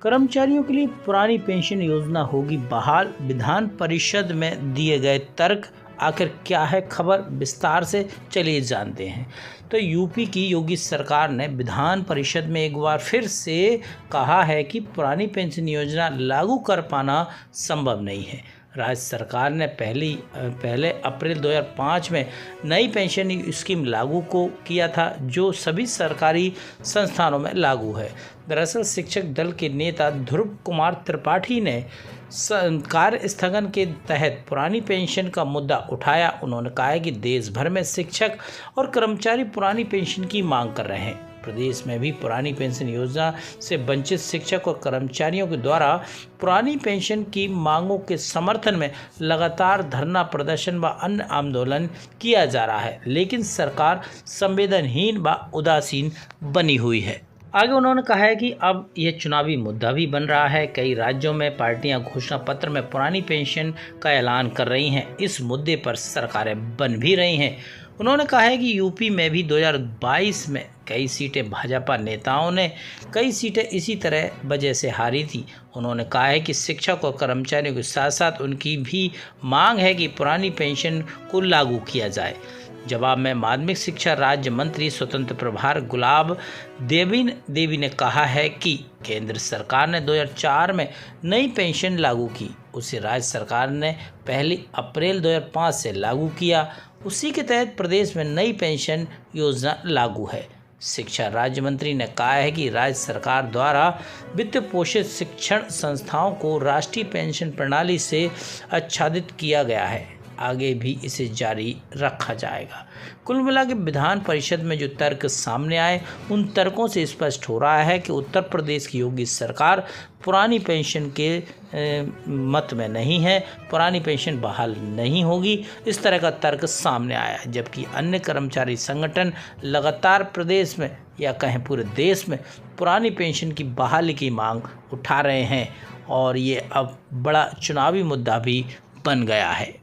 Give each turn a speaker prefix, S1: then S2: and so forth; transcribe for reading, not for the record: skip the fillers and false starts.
S1: कर्मचारियों के लिए पुरानी पेंशन योजना होगी बहाल, विधान परिषद में दिए गए तर्क। आखिर क्या है खबर, विस्तार से चलिए जानते हैं। तो यूपी की योगी सरकार ने विधान परिषद में एक बार फिर से कहा है कि पुरानी पेंशन योजना लागू कर पाना संभव नहीं है। राज्य सरकार ने पहले अप्रैल 2005 में नई पेंशन स्कीम लागू को किया था, जो सभी सरकारी संस्थानों में लागू है। दरअसल शिक्षक दल के नेता ध्रुव कुमार त्रिपाठी ने कार्य स्थगन के तहत पुरानी पेंशन का मुद्दा उठाया। उन्होंने कहा है कि देश भर में शिक्षक और कर्मचारी पुरानी पेंशन की मांग कर रहे हैं। प्रदेश में भी पुरानी पेंशन योजना से वंचित शिक्षक और कर्मचारियों के द्वारा पुरानी पेंशन की मांगों के समर्थन में लगातार धरना प्रदर्शन व अन्य आंदोलन किया जा रहा है, लेकिन सरकार संवेदनहीन व उदासीन बनी हुई है। आगे उन्होंने कहा है कि अब यह चुनावी मुद्दा भी बन रहा है। कई राज्यों में पार्टियां घोषणा पत्र में पुरानी पेंशन का ऐलान कर रही हैं। इस मुद्दे पर सरकारें बन भी रही हैं। उन्होंने कहा है कि यूपी में भी 2022 में कई सीटें भाजपा नेताओं ने कई सीटें इसी तरह वजह से हारी थी। उन्होंने कहा है कि शिक्षक और कर्मचारियों के साथ साथ उनकी भी मांग है कि पुरानी पेंशन को लागू किया जाए। जवाब में माध्यमिक शिक्षा राज्य मंत्री स्वतंत्र प्रभार गुलाब देवी ने कहा है कि केंद्र सरकार ने 2004 में नई पेंशन लागू की। उसे राज्य सरकार ने 1 अप्रैल 2005 से लागू किया। उसी के तहत प्रदेश में नई पेंशन योजना लागू है। शिक्षा राज्य मंत्री ने कहा है कि राज्य सरकार द्वारा वित्त पोषित शिक्षण संस्थाओं को राष्ट्रीय पेंशन प्रणाली से आच्छादित किया गया है। आगे भी इसे जारी रखा जाएगा। कुल मिला के विधान परिषद में जो तर्क सामने आए, उन तर्कों से स्पष्ट हो रहा है कि उत्तर प्रदेश की योगी सरकार पुरानी पेंशन के मत में नहीं है। पुरानी पेंशन बहाल नहीं होगी, इस तरह का तर्क सामने आया है। जबकि अन्य कर्मचारी संगठन लगातार प्रदेश में या कहें पूरे देश में पुरानी पेंशन की बहाली की मांग उठा रहे हैं और ये अब बड़ा चुनावी मुद्दा भी बन गया है।